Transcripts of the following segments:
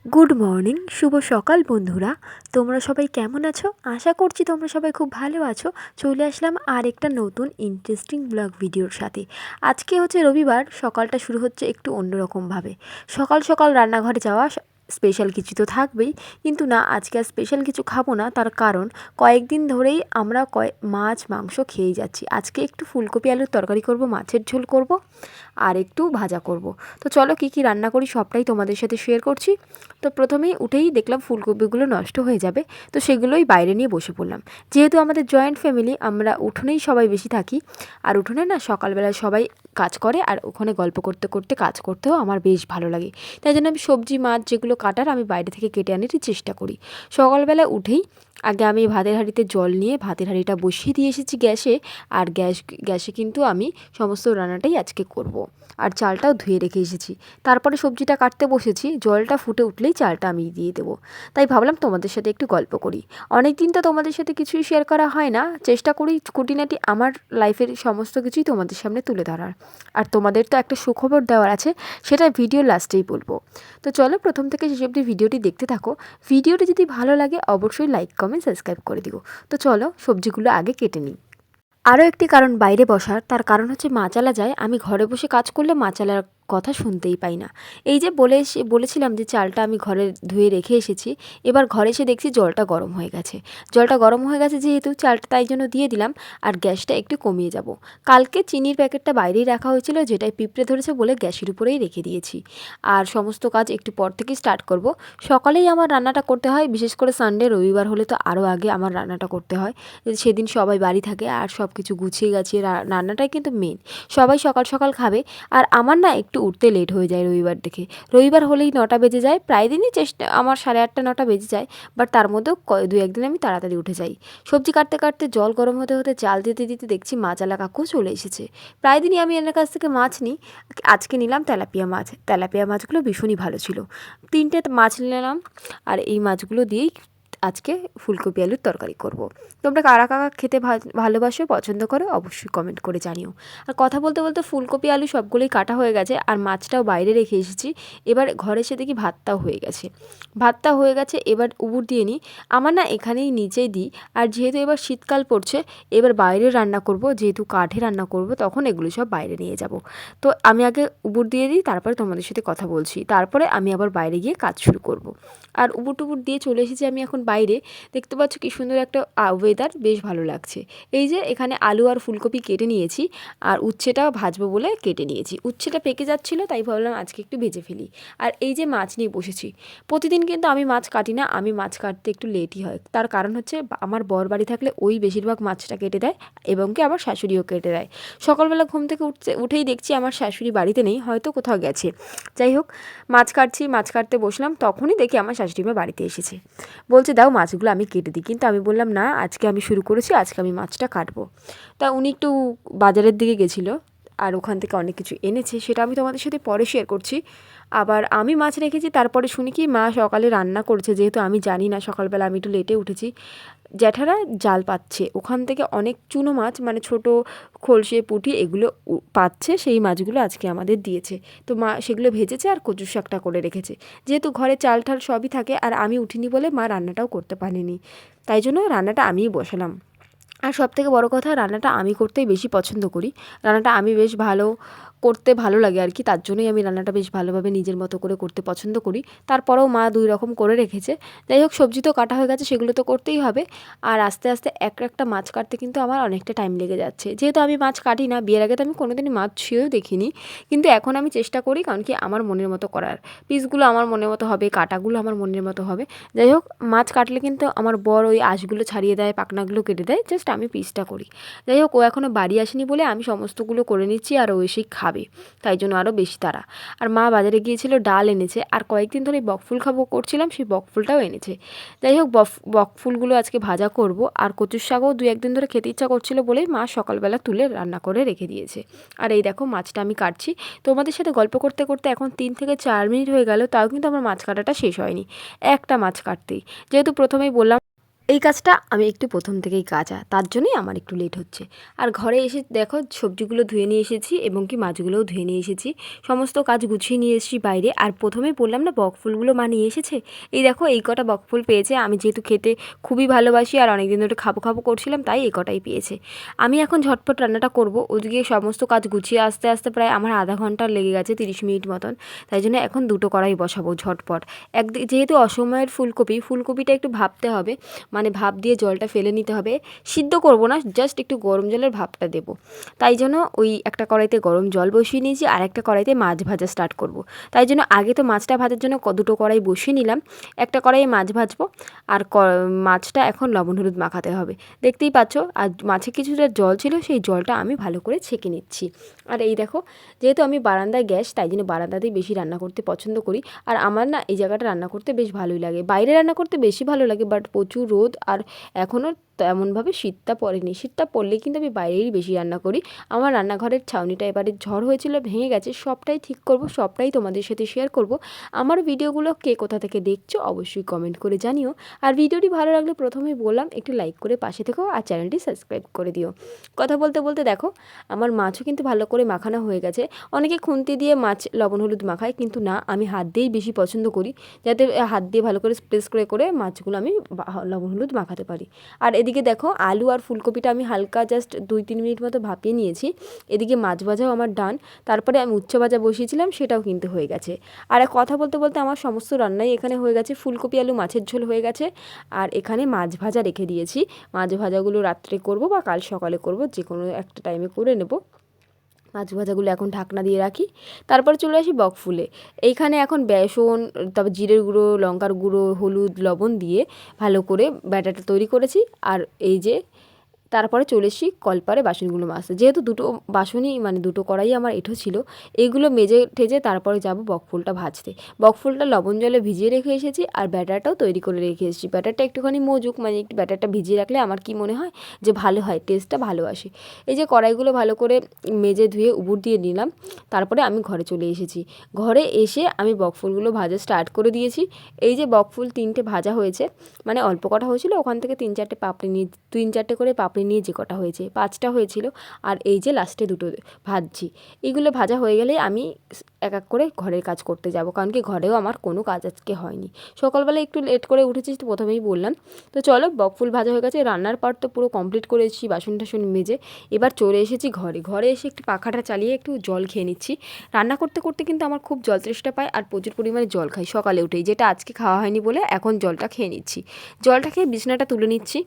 Good morning, শুভ সকাল বন্ধুরা। তোমরা সবাই কেমন আছো? আশা করছি তোমরা সবাই খুব ভালো আছো। চলে আসলাম আর একটা নতুন ইন্টারেস্টিং ব্লগ ভিডিওর সাথে। আজকে হচ্ছে রবিবার, সকালটা শুরু হচ্ছে একটু অন্যরকমভাবে। সকাল সকাল রান্নাঘরে যাওয়া, স্পেশাল কিছু তো থাকবেই, কিন্তু না, আজকে আর স্পেশাল কিছু খাবো না। তার কারণ কয়েকদিন ধরেই আমরা মাছ মাংস খেয়েই যাচ্ছি। আজকে একটু ফুলকপি আলুর তরকারি করব, মাছের ঝোল করব, আর একটু ভাজা করব। তো চলো কী কী রান্না করি সবটাই তোমাদের সাথে শেয়ার করছি। তো প্রথমেই উঠেই দেখলাম ফুলকপিগুলো নষ্ট হয়ে যাবে, তো সেগুলোই বাইরে নিয়ে বসে পড়লাম। যেহেতু আমাদের জয়েন্ট ফ্যামিলি, আমরা উঠোনেই সবাই বেশি থাকি। আর উঠোনে না সকালবেলায় সবাই কাজ করে, আর ওখানে গল্প করতে করতে কাজ করতেও আমার বেশ ভালো লাগে। তাই জন্য আমি সবজি মাছ যেগুলো কাটার আমি বাইরে থেকে কেটে আনার চেষ্টা করি। সকালবেলা উঠেই আগে আমি ভাতের হাঁড়িতে জল নিয়ে ভাতের হাঁড়িটা বসিয়ে দিয়ে এসেছি গ্যাসে। আর গ্যাসে কিন্তু আমি সমস্ত রান্নাটাই আজকে করব। আর চালটাও ধুয়ে রেখে এসেছি। তারপরে সবজিটা কাটতে বসেছি, জলটা ফুটে উঠলেই চালটা আমি দিয়ে দেবো। তাই ভাবলাম তোমাদের সাথে একটু গল্প করি। অনেক দিন তো তোমাদের সাথে কিছুই শেয়ার করা হয় না, চেষ্টা করি খুঁটিনাটি আমার লাইফের সমস্ত কিছুই তোমাদের সামনে তুলে ধরার। আর তোমাদের তো একটা সুখবর দেওয়ার আছে, সেটা ভিডিও লাস্টেই বলবো। তো চলো প্রথম থেকে শেষ অবধি ভিডিওটি দেখতে থাকো। ভিডিওটি যদি ভালো লাগে অবশ্যই লাইক কমেন্ট সাবস্ক্রাইব করে দিও। তো চলো সবজিগুলো আগে কেটে নিই। আরও একটি কারণ বাইরে বসার, তার কারণ হচ্ছে মাচালা যায়। আমি ঘরে বসে কাজ করলে মাচালার কথা শুনতেই পাই না। এই যে বলেছিলাম যে চালটা আমি ঘরে ধুয়ে রেখে এসেছি, এবার ঘরে এসে দেখছি জলটা গরম হয়ে গেছে। জলটা গরম হয়ে গেছে যেহেতু, চালটা তাই জন্য দিয়ে দিলাম। আর গ্যাসটা একটু কমিয়ে যাব। কালকে চিনির প্যাকেটটা বাইরেই রাখা হয়েছিল, যেটাই পিঁপড়ে ধরেছে বলে গ্যাসের উপরেই রেখে দিয়েছি। আর সমস্ত কাজ একটু পর থেকেই স্টার্ট করব। সকালেই আমার রান্নাটা করতে হয়, বিশেষ করে সানডে রবিবার হলে তো আরও আগে আমার রান্নাটা করতে হয়। সেদিন সবাই বাড়ি থাকে আর সব কিছু গুছিয়ে গাছিয়ে রান্নাটাই কিন্তু মেন। সবাই সকাল সকাল খাবে। আর আমার না একটু উঠতে লেট হয়ে যায় রবিবার দেখে। রবিবার হলেই 9টা বেজে যায়, প্রায় দিনই আমার 8:30 9টা বেজে যায়। বাট তার মধ্যেও দু একদিন আমি তাড়াতাড়ি উঠে যাই। সবজি কাটতে কাটতে জল গরম হতে হতে চাল দিতে দিতে দেখছি মাছওয়ালা কাকু চলে এসেছে। প্রায় দিনই আমি এনার কাছ থেকে মাছ নিই। আজকে নিলাম তেলাপিয়া মাছ। তেলাপিয়া মাছগুলো ভীষণই ভালো ছিল। 3টে মাছ নিলাম। আর এই মাছগুলো দিয়েই আজকে ফুলকপি আলুর তরকারি করব। তোমরা কারা কারা খেতে ভালোবাসো, পছন্দ করো, অবশ্যই কমেন্ট করে জানিও। আর কথা বলতে বলতে ফুলকপি আলু সবগুলোই কাটা হয়ে গেছে, আর মাছটাও বাইরে রেখে এসেছি। এবার ঘরে এসে দেখি ভাতটাও হয়ে গেছে। ভাতটা হয়ে গেছে, এবার উবুর দিয়ে নিই। আমার না এখানেই নিচেই দিই। আর যেহেতু এবার শীতকাল পড়ছে, এবার বাইরে রান্না করব, যেহেতু কাঠে রান্না করব, তখন এগুলো সব বাইরে নিয়ে যাব। তো আমি আগে উবুর দিয়ে দিই, তারপরে তোমাদের সাথে কথা বলছি। তারপরে আমি আবার বাইরে গিয়ে কাজ শুরু করব। আর উবুর টুবুর দিয়ে চলে এসেছি আমি এখন বাইরে। দেখতে পাচ্ছ কি সুন্দর একটা ওয়েদার, বেশ ভালো লাগছে। এই যে এখানে আলু আর ফুলকপি কেটে নিয়েছি, আর উচ্ছেটাও ভাজবো বলে কেটে নিয়েছি। উচ্ছেটা পেকে যাচ্ছিলো, তাই ভাবলাম আজকে একটু ভেজে ফেলি। আর এই যে মাছ নিয়ে বসেছি। প্রতিদিন কিন্তু আমি মাছ কাটি না, আমি মাছ কাটতে একটু লেটই হয়। তার কারণ হচ্ছে আমার বর বাড়ি থাকলে ওই বেশিরভাগ মাছটা কেটে দেয়, এবং কি আমার শাশুড়িও কেটে দেয়। সকালবেলা ঘুম থেকে উঠেই দেখছি আমার শাশুড়ি বাড়িতে নেই, হয়তো কোথাও গেছে। যাই হোক, মাছ কাটছি, মাছ কাটতে বসলাম, তখনই দেখি আমার শাশুড়ি মা বাড়িতে এসেছে। বলছে দাও মাছগুলো আমি কেটে দিই, কিন্তু আমি বললাম না, আজকে আমি শুরু করেছি, আজকে আমি মাছটা কাটবো। তা উনি একটু বাজারের দিকে গেছিলো, আর ওখান থেকে অনেক কিছু এনেছে, সেটা আমি তোমাদের সাথে পরে শেয়ার করছি। আবার আমি মাছ রেখেছি, তারপরে শুনি কি মা সকালে রান্না করছে, যেহেতু আমি জানি না, সকালবেলা আমি একটু লেটে উঠেছি। জ্যাঠারা জাল পাচ্ছে, ওখান থেকে অনেক চুনো মাছ, মানে ছোটো খলসে পুঁটি এগুলো পাচ্ছে, সেই মাছগুলো আজকে আমাদের দিয়েছে। তো মা সেগুলো ভেজেছে আর কচুর শাকটা করে রেখেছে। যেহেতু ঘরে চাল ঠাল সবই থাকে, আর আমি উঠিনি বলে মা রান্নাটাও করতে পারেনি, তাই জন্য রান্নাটা আমিই বসালাম। আর সবথেকে বড় কথা, রান্নাটা আমি করতেই বেশি পছন্দ করি। রান্নাটা আমি বেশ করতে ভালো লাগে আর কি, তার জন্যই আমি রান্নাটা বেশ ভালোভাবে নিজের মতো করে করতে পছন্দ করি। তারপরেও মা 2 রকম করে রেখেছে। যাই হোক, সবজি তো কাটা হয়ে গেছে, সেগুলো তো করতেই হবে। আর আস্তে আস্তে একটা মাছ কাটতে কিন্তু আমার অনেকটা টাইম লেগে যাচ্ছে। যেহেতু আমি মাছ কাটি না, বিয়ের আগে তো আমি কোনোদিনই মাছ ছুঁয়েও দেখিনি, কিন্তু এখন আমি চেষ্টা করি, কারণ কি আমার মনের মতো করার। পিসগুলো আমার মনের মতো হবে, কাটাগুলো আমার মনের মতো হবে। যাই হোক, মাছ কাটলে কিন্তু আমার বর ওই আঁশগুলো ছাড়িয়ে দেয়, পাখনাগুলো কেটে দেয়, জাস্ট আমি পিসটা করি। যাই হোক, ও এখনও বাড়ি আসেনি বলে আমি সমস্তগুলো করে নিচ্ছি, আর ও এসেই খাবে, তাই জন্য আরও বেশি তাড়া। আর মা বাজারে গিয়েছিল, ডাল এনেছে, আর কয়েকদিন ধরে বকফুল খাবো করছিলাম, সেই বকফুলটাও এনেছে। যাই হোক, বকফুলগুলো আজকে ভাজা করব। আর কচুর শাকও 2-1 দিন ধরে খেতে ইচ্ছা করছিল বলেই মা সকালবেলা তুলে রান্না করে রেখে দিয়েছে। আর এই দেখো মাছটা আমি কাটছি। তোমাদের সাথে গল্প করতে করতে এখন 3 থেকে 4 মিনিট হয়ে গেল, তাও কিন্তু আমার মাছ কাটাটা শেষ হয়নি, একটা মাছ কাটতেই। যেহেতু প্রথমেই বললাম এই কাজটা আমি একটু প্রথম থেকেই কাজা, তার জন্যই আমার একটু লেট হচ্ছে। আর ঘরে এসে দেখো সবজিগুলো ধুয়ে নিয়ে এসেছি এবং কি মাছগুলোও ধুয়ে নিয়ে এসেছি, সমস্ত কাজ গুছিয়ে নিয়ে এসেছি বাইরে। আর প্রথমেই বললাম না বকফুলগুলো মা নিয়ে এসেছে, এই দেখো এই কটা বকফুল পেয়েছে। আমি যেহেতু খেতে খুবই ভালোবাসি আর অনেকদিন ধরে খাবো খাবো করছিলাম, তাই এই কটাই পেয়েছে। আমি এখন ঝটপট রান্নাটা করব, ওদিকে সমস্ত কাজ গুছিয়ে আসতে আসতে প্রায় আমার আধা ঘন্টা লেগে গেছে, 30 মিনিট মতন। তাই জন্য এখন দুটো কড়াই বসাবো ঝটপট। একদিকে যেহেতু অসময়ের ফুলকপিটা একটু ভাবতে হবে, মানে ভাপ দিয়ে জলটা ফেলে নিতে হবে, সিদ্ধ করব না, জাস্ট একটু গরম জলের ভাপটা দেব। তাই জন্য ওই একটা কড়াইতে গরম জল বসিয়ে নিয়েছি, আর একটা কড়াইতে মাছ ভাজা স্টার্ট করব। তাই জন্য আগে তো মাছটা ভাজার জন্য দুটো কড়াই বসিয়ে নিলাম, একটা কড়াইয়ে মাছ ভাজবো আর মাছটা এখন লবণ হলুদ মাখাতে হবে। দেখতেই পাচ্ছ, আর মাছে কিছুটা জল ছিল, সেই জলটা আমি ভালো করে ছেঁকে নিচ্ছি। আর এই দেখো, যেহেতু আমি বারান্দায় গ্যাস, তাই জন্য বারান্দাতেই বেশি রান্না করতে পছন্দ করি। আর আমার না এই জায়গাটা রান্না করতে বেশ ভালোই লাগে, বাইরে রান্না করতে বেশি ভালো লাগে, বাট প্রচুর রোদ আর এখনও তেমনভাবে শীতটা পড়েনি। শীতটা পড়লে কিন্তু আমি বাইরেই বেশি রান্না করি। আমার রান্নাঘরের ছাউনিটা এবারে ঝড় হয়েছিল, ভেঙে গেছে, সবটাই ঠিক করব, সবটাই তোমাদের সাথে শেয়ার করব। আমার ভিডিওগুলো কে কোথা থেকে দেখছো অবশ্যই কমেন্ট করে জানিও। আর ভিডিওটি ভালো লাগলে প্রথমেই বললাম একটু লাইক করে পাশে থেকো আর চ্যানেলটি সাবস্ক্রাইব করে দিও। কথা বলতে বলতে দেখো আমার মাছও কিন্তু ভালো করে মাখানো হয়ে গেছে। অনেকে খুন্তি দিয়ে মাছ লবণ হলুদ মাখায়, কিন্তু না, আমি হাত দিয়েই বেশি পছন্দ করি, যাতে হাত দিয়ে ভালো করে প্রেস করে করে মাছগুলো আমি লবণ হলুদ মাখাতে পারি। আর এদিকে দেখো আলু আর ফুলকপিটা আমি হালকা জাস্ট 2-3 মিনিট মতো ভাপিয়ে নিয়েছি। এদিকে মাছ ভাজাও আমার ডান। তারপরে আমি উচ্ছে ভাজা বসিয়েছিলাম, সেটাও কিন্তু হয়ে গেছে। আর কথা বলতে বলতে আমার সমস্ত রান্নাই এখানে হয়ে গেছে। ফুলকপি আলু মাছের ঝোল হয়ে গেছে, আর এখানে মাছ ভাজা রেখে দিয়েছি। মাছ ভাজাগুলো রাত্রে করব বা কাল সকালে করব, যে কোনো একটা টাইমে করে নেব। মাছ ভাজাগুলো এখন ঢাকনা দিয়ে রাখি। তারপর চলে আসি বকফুলে। এইখানে এখন বেসন, তারপর জিরের গুঁড়ো, লঙ্কার গুঁড়ো, হলুদ, লবণ দিয়ে ভালো করে ব্যাটারটা তৈরি করেছি। আর এই যে তারপরে চলে এসেছি কলপারে বাসনগুলো মাজতে। যেহেতু দুটো বাসনই, মানে দুটো কড়াই আমার এঁঠো ছিল, এইগুলো মেজে ঠেজে তারপরে যাব বকফুলটা ভাজতে। বকফুলটা লবণ জলে ভিজিয়ে রেখে এসেছি, আর ব্যাটারটাও তৈরি করে রেখে এসেছি। ব্যাটারটা একটুখানি মজুক, মানে একটু ব্যাটারটা ভিজিয়ে রাখলে আমার কি মনে হয় যে ভালো হয়, টেস্টটা ভালো আসে। এই যে কড়াইগুলো ভালো করে মেজে ধুয়ে উবুর দিয়ে নিলাম। তারপরে আমি ঘরে চলে এসেছি। ঘরে এসে আমি বকফুলগুলো ভাজা স্টার্ট করে দিয়েছি। এই যে বকফুল 3টে ভাজা হয়েছে, মানে অল্প কটা হয়েছিল, ওখান থেকে 3-4টে পাপড়ি নিয়ে, 3-4টে করে পাপড়ি নিয়ে যে কটা হয়েছে, 5টা হয়েছিল। আর এই যে লাস্টে দুটো ভাজছি। এগুলো ভাজা হয়ে গেলে আমি এক এক করে ঘরের কাজ করতে যাব, কারণ কি ঘরেও আমার কোনো কাজ আজকে হয়নি। সকালবেলা একটু লেট করে উঠেছি, তো প্রথমেই বললাম। তো চলো, বকফুল ভাজা হয়ে গেছে, রান্নার পার্ট তো পুরো কমপ্লিট করে এসেছি, বাসন টাসন মেজে। এবার চলে এসেছি ঘরে। ঘরে এসে একটু পাখাটা চালিয়ে একটু জল খেয়ে নিচ্ছি। রান্না করতে করতে কিন্তু আমার খুব জল তৃষ্ণা পায়, আর প্রচুর পরিমাণে জল খাই সকালে উঠেই, যেটা আজকে খাওয়া হয়নি বলে এখন জলটা খেয়ে নিচ্ছি। জলটা খেয়ে বিছানাটা তুলে নিচ্ছি।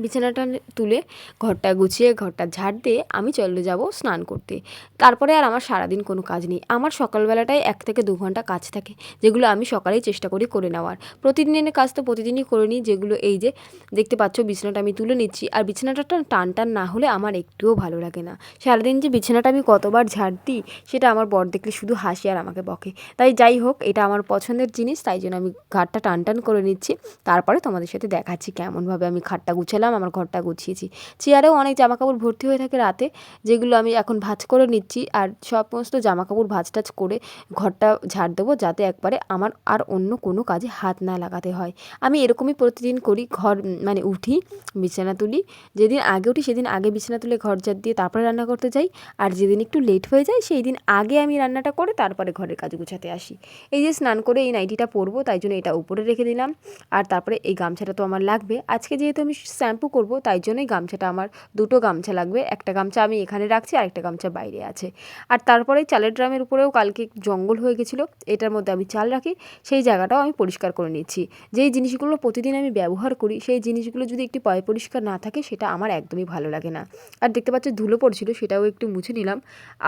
বিছানাটা তুলে ঘরটা গুছিয়ে ঘরটা ঝাড় দিয়ে আমি চলে যাব স্নান করতে। তারপরে আর আমার সারাদিন কোনো কাজ নেই। আমার সকালবেলাটায় 1 থেকে 2 ঘন্টা কাজ থাকে, যেগুলো আমি সকালেই চেষ্টা করি করে নেওয়ার। প্রতিদিনের কাজ তো প্রতিদিনই করে নিই, যেগুলো এই যে দেখতে পাচ্ছ বিছানাটা আমি তুলে নিচ্ছি। আর বিছানাটা টান টান না হলে আমার একটুও ভালো লাগে না। সারাদিন যে বিছানাটা আমি কতবার ঝাড় দিই, সেটা আমার বর দেখলে শুধু হাসি আর আমাকে বকে। তাই যাই হোক, এটা আমার পছন্দের জিনিস, তাই জন্য আমি ঘাটটা টান টান করে নিচ্ছি। তারপরে তোমাদের সাথে দেখাচ্ছি কেমনভাবে আমি খাটটা গুছালাম, আমার ঘরটা গুছিয়েছি। চেয়ারেও অনেক জামাকাপড় ভর্তি হয়ে থাকে রাতে, যেগুলো আমি এখন ভাঁজ করে নিচ্ছি। আর সমস্ত জামাকাপড় ভাঁজ টাজ করে ঘরটা ঝাড় দেবো, যাতে একবারে আমার আর অন্য কোনো কাজে হাত না লাগাতে হয়। আমি এরকমই প্রতিদিন করি। ঘর মানে উঠি, বিছানা তুলি, যেদিন আগে উঠি সেদিন আগে বিছানা তুলে ঘর ঝাড় দিয়ে তারপরে রান্না করতে যাই। আর যেদিন একটু লেট হয়ে যায় সেই দিন আগে আমি রান্নাটা করে তারপরে ঘরের কাজ গুছাতে আসি। এই যে স্নান করে এই নাইটিটা পরবো, তাই জন্য এটা উপরে রেখে দিলাম। আর তারপরে এই গামছাটা তো আমার লাগবে, আজকে যেহেতু আমি শ্যাম্পু করব, তাই জন্যই গামছাটা আমার, দুটো গামছা লাগবে। একটা গামছা আমি এখানে রাখছি, আর একটা গামছা বাইরে আছে। আর তারপরে চালের ড্রামের উপরেও কালকে জঙ্গল হয়ে গেছিলো, এটার মধ্যে আমি চাল রাখি, সেই জায়গাটাও আমি পরিষ্কার করে নিচ্ছি। যেই জিনিসগুলো প্রতিদিন আমি ব্যবহার করি, সেই জিনিসগুলো যদি একটু পরিষ্কার না থাকে, সেটা আমার একদমই ভালো লাগে না। আর দেখতে পাচ্ছ ধুলো পড়ছিল, সেটাও একটু মুছে নিলাম।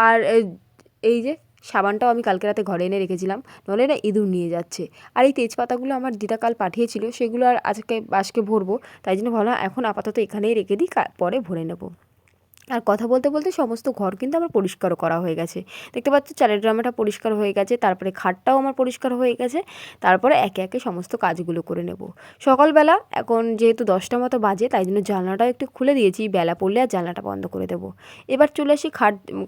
আর এই যে সাবানটাও আমি কালকে রাতে ঘরে এনে রেখেছিলাম, নাহলে না ইঁদুর নিয়ে যাচ্ছে। আর এই তেজপাতাগুলো আমার দিদা কাল পাঠিয়েছিল, সেগুলো আর আজকে বাসকে ভরবো, তাই জন্য ভাবলাম এখন আপাতত এখানেই রেখে দিই, পরে ভরে নেব। আর কথা বলতে বলতে সমস্ত ঘর কিন্তু আমার পরিষ্কারও করা হয়ে গেছে। দেখতে পাচ্ছ চালের ড্রামাটা পরিষ্কার হয়ে গেছে, তারপরে খাটটাও আমার পরিষ্কার হয়ে গেছে। তারপরে একে একে সমস্ত কাজগুলো করে নেব। সকালবেলা এখন যেহেতু 10টা মতো বাজে, তাই জন্য জানলাটাও একটু খুলে দিয়েছি, বেলা পড়লে আর জানলাটা বন্ধ করে দেবো। এবার চলে আসি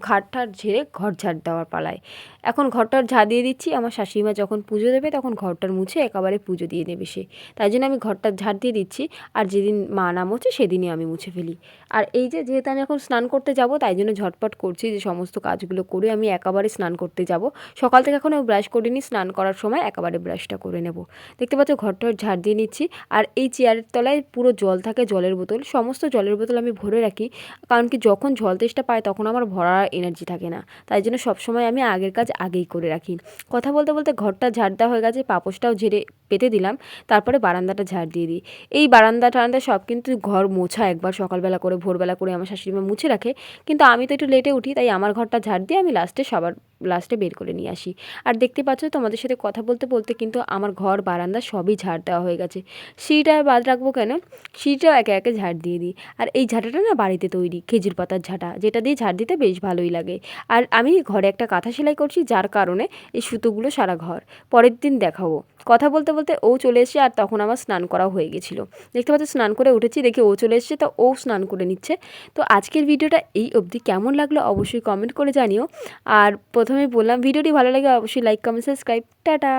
খাট ঝেড়ে ঘর ঝাড় দেওয়ার পালায়। এখন ঘরটার ঝাড় দিয়ে দিচ্ছি। আমার শাশুড়িমা যখন পুজো দেবে তখন ঘরটার মুছে একেবারে পুজো দিয়ে দেবে সে, তাই জন্য আমি ঘরটার ঝাড় দিয়ে দিচ্ছি। আর যেদিন মা না মোছে সেদিনই আমি মুছে ফেলি। আর এই যে যেহেতু আমি এখন স্নান করতে যাব, তাই জন্য ঝটপট করছি যে সমস্ত কাজগুলো করে আমি একেবারে স্নান করতে যাব। সকাল থেকে এখনও ব্রাশ করিনি, স্নান করার সময় একেবারে ব্রাশটা করে নেব। দেখতে পাচ্ছ ঘরটার ঝাড় দিয়ে নিচ্ছি। আর এই চেয়ারের তলায় পুরো জল থাকে, জলের বোতল, সমস্ত জলের বোতল আমি ভরে রাখি। কারণ কি যখন জল তেষ্টা পায় তখন আমার ভরার এনার্জি থাকে না, তাই জন্য সবসময় আমি আগের কাজ আগেই করে রাখি। কথা বলতে বলতে ঘরটা ঝাড় দেওয়া হয়ে গেছে, পাপোশটাও ঝেড়ে পেতে দিলাম। তারপরে বারান্দাটা ঝাড় দিয়ে দিই। এই বারান্দা টারান্দা সব কিন্তু ঘর মোছা একবার সকালবেলা করে ভোরবেলা করে আমার শাশুড়িমা মুছে রাখে, কিন্তু আমি তো একটু লেটে উঠি, তাই আমার ঘরটা ঝাড় দিয়ে আমি সবার লাস্টে বের করে নিয়ে আসি। আর দেখতে পাচ্ছ তোমাদের সাথে কথা বলতে বলতে কিন্তু আমার ঘর বারান্দা সবই ঝাড় দেওয়া হয়ে গেছে। সিঁড়িটা আর বাদ রাখবো কেন, সিঁড়িটাও একে একে ঝাড় দিয়ে দিই। আর এই ঝাঁটাটা না বাড়িতে তৈরি খেজুর পাতার ঝাঁটা, যেটা দিয়ে ঝাড় দিতে বেশ ভালোই লাগে। আর আমি ঘরে একটা কাঁথা সেলাই করছি, যার কারণে এই সুতোগুলো সারা ঘর। পরের দিন দেখাবো। কথা বলতে বলতে ও চলে এসেছে, আর তখন আমার স্নান করা হয়ে গেছিলো। দেখতে পাচ্ছ স্নান করে উঠেছি, দেখি ও চলে এসেছে, তো ও স্নান করে নিচ্ছে। তো আজকের ভিডিওটা এই অবধি, কেমন লাগলো অবশ্যই কমেন্ট করে জানিও। আর প্রথমে বললাম ভিডিওটি ভালো লাগে অবশ্যই লাইক কমেন্ট সাবস্ক্রাইব। টাটা।